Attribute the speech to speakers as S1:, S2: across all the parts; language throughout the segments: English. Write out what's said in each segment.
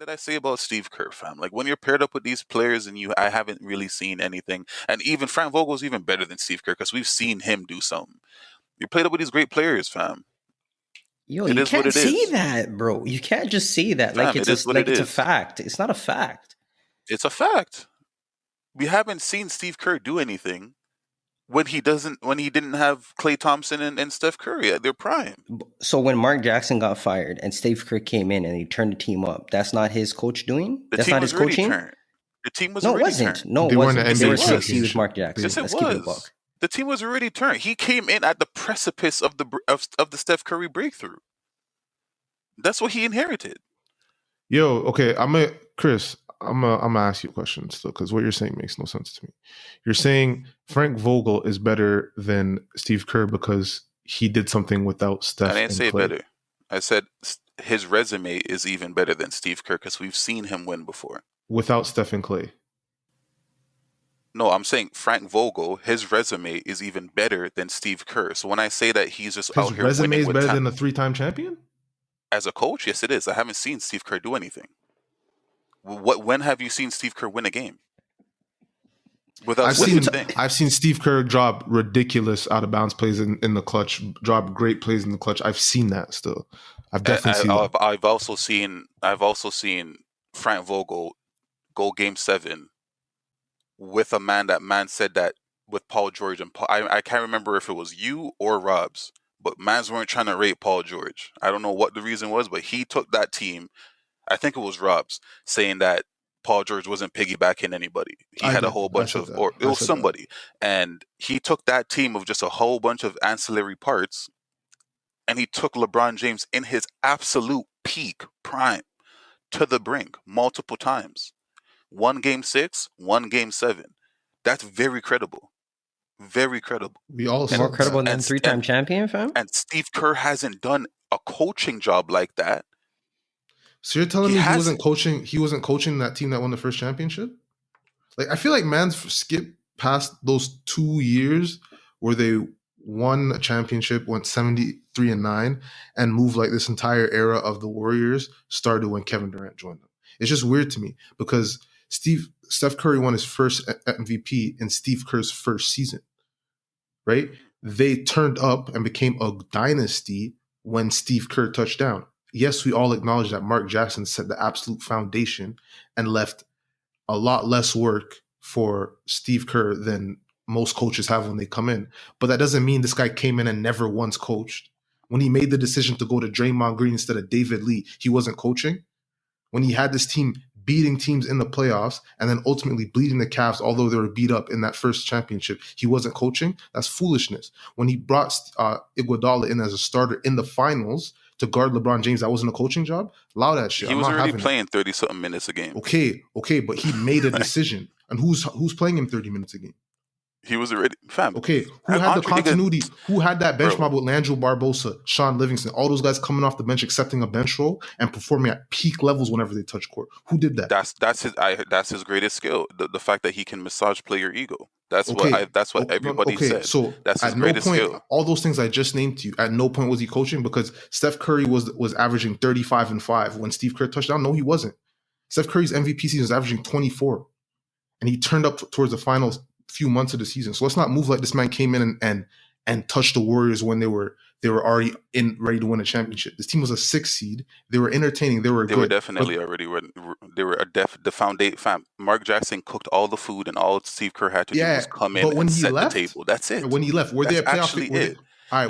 S1: did I say about Steve Kerr, fam? Like when you're paired up with these players and I haven't really seen anything. And even Frank Vogel's even better than Steve Kerr because we've seen him do something. You're played up with these great players, fam.
S2: Yo,
S1: It
S2: you
S1: is what
S2: can't
S1: it
S2: say
S1: is.
S2: that, bro. You can't just say that
S1: Fam, it is what it
S2: it's a
S1: is.
S2: fact. It's not a fact.
S1: It's a fact. We haven't seen Steve Kerr do anything when he didn't have Klay Thompson and Steph Curry at their prime.
S2: So when Mark Jackson got fired and Steve Kerr came in and he turned the team up, that's not his coach doing?
S1: The
S2: That's
S1: team
S2: not
S1: was
S2: his
S1: already
S2: coaching?
S1: turned. The team was
S2: No, it
S1: already
S2: wasn't.
S1: turned.
S2: No, it
S3: They weren't
S2: wasn't.
S3: an
S2: They were
S3: NBA
S2: 60 with
S3: championship.
S2: Mark Jackson.
S1: Yes, it
S2: Let's keep it a
S1: was.
S2: buck.
S1: The team was already turned. He came in at the precipice of the Steph Curry breakthrough. That's what he inherited.
S3: Yo, okay, Chris, I'm gonna ask you a question still, because what you're saying makes no sense to me. You're saying Frank Vogel is better than Steve Kerr because he did something without Steph.
S1: I didn't
S3: and
S1: say
S3: Clay.
S1: better. I said his resume is even better than Steve Kerr because we've seen him win before.
S3: Without Steph and Clay.
S1: No, I'm saying Frank Vogel, his resume is even better than Steve Kerr. So when I say that he's just
S3: His
S1: out here
S3: resume
S1: winning
S3: is
S1: with
S3: better than a 3-time champion?
S1: as a coach, yes, it is. I haven't seen Steve Kerr do anything. When have you seen Steve Kerr win a game? Without
S3: I've seen Steve Kerr drop ridiculous out of bounds plays in the clutch, drop great plays in the clutch. I've seen that still. I've definitely seen that.
S1: I've also seen Frank Vogel go game 7 with a man said that with Paul George and Paul, I can't remember if it was you or Rob's, but mans weren't trying to rate Paul George. I don't know what the reason was, but he took that team. I think it was Rob's saying that Paul George wasn't piggybacking anybody. He had a whole bunch of, or it was somebody, and he took that team of just a whole bunch of ancillary parts, and he took LeBron James in his absolute peak prime to the brink multiple times. 1 game 6, 1 game 7. That's very credible. Very credible.
S3: We all
S2: more credible than 3-time champion, fam?
S1: And Steve Kerr hasn't done a coaching job like that.
S3: So you're telling me he wasn't coaching that team that won the first championship? Like, I feel like man's skipped past those 2 years where they won a championship, went 73-9, and moved like this entire era of the Warriors started when Kevin Durant joined them. It's just weird to me because Steph Curry won his first MVP in Steve Kerr's first season, right? They turned up and became a dynasty when Steve Kerr touched down. Yes, we all acknowledge that Mark Jackson set the absolute foundation and left a lot less work for Steve Kerr than most coaches have when they come in. But that doesn't mean this guy came in and never once coached. When he made the decision to go to Draymond Green instead of David Lee, he wasn't coaching. When he had this team beating teams in the playoffs and then ultimately bleeding the Cavs, although they were beat up in that first championship, he wasn't coaching. That's foolishness. When he brought Iguodala in as a starter in the finals to guard LeBron James, that wasn't a coaching job. Allow that shit.
S1: He was already playing 30-something minutes a game.
S3: Okay, but he made a decision. And who's playing him 30 minutes a game?
S1: He was already fam.
S3: Okay, who had the continuity? Who had that bench mob with Landry Barbosa, Sean Livingston, all those guys coming off the bench, accepting a bench role and performing at peak levels whenever they touch court? Who did that?
S1: That's his greatest skill. The fact that he can massage player ego. That's what everybody said.
S3: So
S1: that's his
S3: at no
S1: greatest
S3: point,
S1: skill.
S3: all those things I just named to you, at no point was he coaching because Steph Curry was averaging 35 and 5 when Steve Kerr touched down. No, he wasn't. Steph Curry's MVP season was averaging 24, and he turned up towards the finals few months of the season. So let's not move like this man came in and touched the Warriors when they were already ready to win a championship. This team was a 6 seed. They were entertaining. They were
S1: definitely already they were the foundation. Fam, Mark Jackson cooked all the food, and all Steve Kerr had to do was come in and set the table. That's it.
S3: When he left, were they a playoff?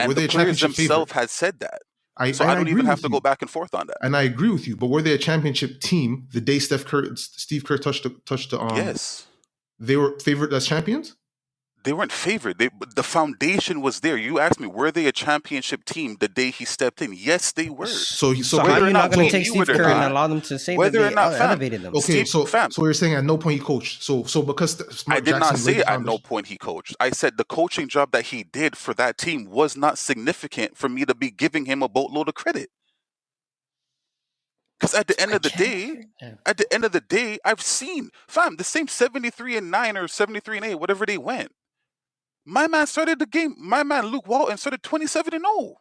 S1: Were they a championship favorite? Had said that. I don't even have to go back and forth on that.
S3: And I agree with you. But were they a championship team the day Steve Kerr touched the
S1: yes.
S3: They were favored as champions?
S1: They weren't favored. The foundation was there. You asked me, were they a championship team the day he stepped in? Yes, they were.
S2: So how are you not going to take Steve Kerr and allow them to say that they elevated them?
S3: Okay, so you're saying at no point he coached. So because
S1: I did not say at no point he coached. I said the coaching job that he did for that team was not significant for me to be giving him a boatload of credit. Because at the end of the day, I've seen, fam, the same 73-9 or 73-8, whatever they went. My man started the game. My man Luke Walton started 27-0.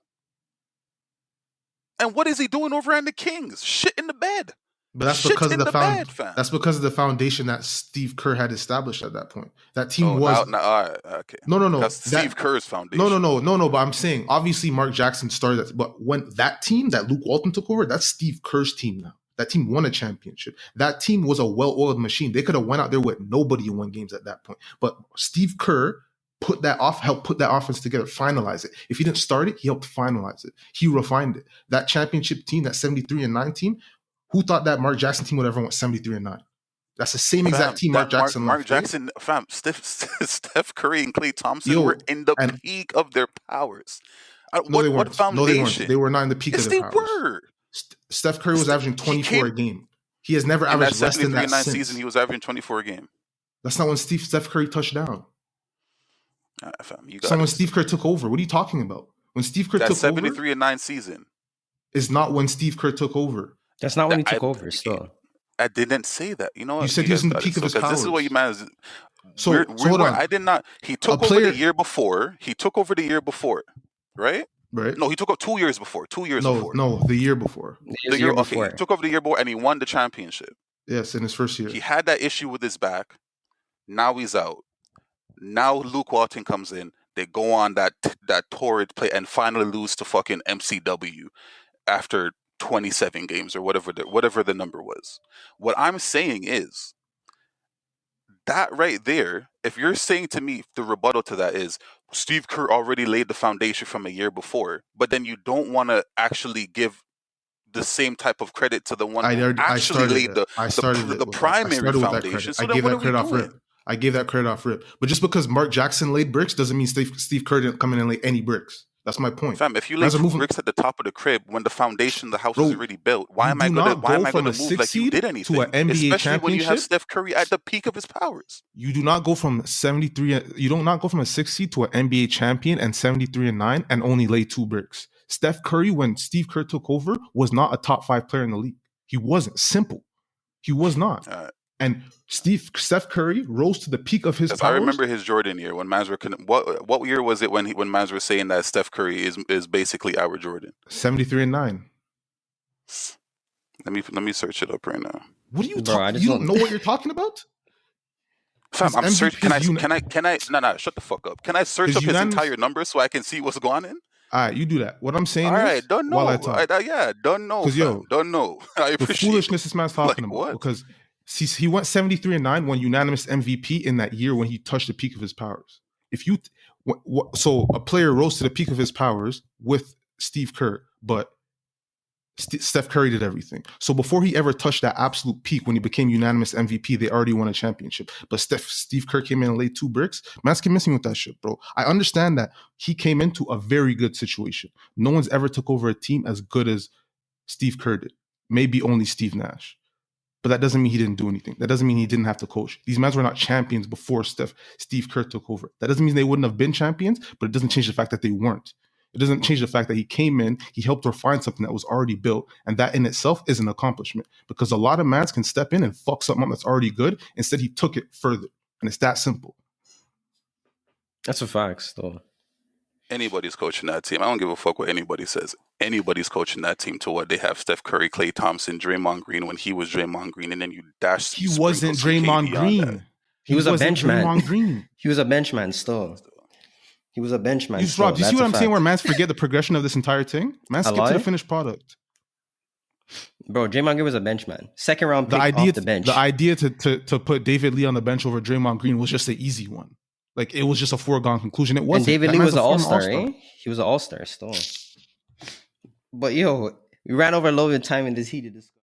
S1: And what is he doing over on the Kings? Shit in the bed.
S3: But that's
S1: Shit's
S3: because of
S1: in the bed, fam.
S3: That's because of the foundation that Steve Kerr had established at that point. That team
S1: Oh,
S3: was
S1: now, all right, okay.
S3: no.
S1: That's Steve Kerr's foundation.
S3: No. But I'm saying, obviously, Mark Jackson started that. But when that team that Luke Walton took over, that's Steve Kerr's team now. That team won a championship. That team was a well-oiled machine. They could have went out there with nobody and won games at that point. But Steve Kerr helped put that offense together, finalize it. If he didn't start it, he helped finalize it. He refined it. That championship team, that 73-9 team, who thought that Mark Jackson team would ever went 73-9? That's the same exact team Mark Jackson left.
S1: Mark Jackson, fam, Steph Curry and Klay Thompson were in the peak of their powers.
S3: No, they weren't.
S1: What foundation?
S3: No, they weren't. They were not in the peak of their powers.
S1: Yes, they were.
S3: Steph Curry was averaging 24 a game. He has never averaged less than that since.
S1: Season, he was averaging 24 a game.
S3: That's not when Steph Curry touched down.
S1: Fam,
S3: so when Steve Kerr took over. What are you talking about? When Steve Kerr took over?
S1: That 73-9 season
S3: is not when Steve Kerr took over.
S2: That's not when he took over, still.
S1: I didn't say that. You know what?
S3: You said he was in the peak of his powers.
S1: This is what you managed.
S3: So hold on.
S1: I did not. He took over the year before. He took over the year before, right?
S3: Right.
S1: No, he took over 2 years before. 2 years before.
S3: No, the year before.
S2: The year before.
S1: He took over the year before and he won the championship.
S3: Yes, in his first year.
S1: He had that issue with his back. Now he's out. Now Luke Walton comes in. They go on that torrid play and finally lose to fucking MCW after 27 games or whatever the number was. What I'm saying is that right there, if you're saying to me the rebuttal to that is Steve Kerr already laid the foundation from a year before, but then you don't want to actually give the same type of credit to the one who actually laid the primary foundation. So
S3: I gave that credit off rip. I gave that credit off rip. But just because Mark Jackson laid bricks doesn't mean Steve Kerr didn't come in and lay any bricks. That's my point.
S1: Fam, if you lay bricks at the top of the crib when the foundation of the house is already built, why am I going to move like you did anything?
S3: To an NBA
S1: Especially when you have Steph Curry at the peak of his powers.
S3: You do not go from 73. You do not go from a 6 seed to an NBA champion and 73-9 and only lay 2 bricks. Steph Curry, when Steve Kerr took over, was not a top 5 player in the league. He wasn't. Simple. He was not. And Steph Curry rose to the peak of his powers.
S1: I remember his Jordan year when Mans were. What year was it when Mans were saying that Steph Curry is basically our Jordan?
S3: 73-9.
S1: Let me search it up right now.
S3: What are you talking? You don't know what you're talking about?
S1: Fam, I'm searching. Can I? No, shut the fuck up. Can I search up his entire number so I can see what's going on?
S3: All right, you do that. What I'm saying
S1: is... All right, don't know. Don't know.
S3: Because,
S1: don't know. I appreciate
S3: the foolishness this man's talking about.
S1: What?
S3: Because he went 73-9, won unanimous MVP in that year when he touched the peak of his powers. So a player rose to the peak of his powers with Steve Kerr, but Steph Curry did everything. So before he ever touched that absolute peak, when he became unanimous MVP, they already won a championship. But Steve Kerr came in and laid 2 bricks. Man's keep missing with that shit, bro. I understand that he came into a very good situation. No one's ever took over a team as good as Steve Kerr did. Maybe only Steve Nash. But that doesn't mean he didn't do anything. That doesn't mean he didn't have to coach. These men were not champions before Steve Kerr took over. That doesn't mean they wouldn't have been champions, but it doesn't change the fact that they weren't. It doesn't change the fact that he came in, he helped refine something that was already built, and that in itself is an accomplishment. Because a lot of mans can step in and fuck something up that's already good. Instead, he took it further. And it's that simple.
S2: That's a fact, though.
S1: Anybody's coaching that team. I don't give a fuck what anybody says. Anybody's coaching that team to what they have Steph Curry, Klay Thompson, Draymond Green when he was Draymond Green, and then you dash.
S3: He wasn't Draymond Green.
S2: He was a bench man. He was a bench man still. He was a bench man.
S3: You see what I'm saying? Where mans forget the progression of this entire thing. Man, skip to the finished product.
S2: Bro, Draymond Green was a bench man. Second round pick off the bench.
S3: The idea to put David Lee on the bench over Draymond Green was just an easy one. Like, it was just a foregone conclusion. It wasn't.
S2: And David Lee was an all-star, eh? He was an all-star still. But, we ran over a little bit of time in this heated discussion.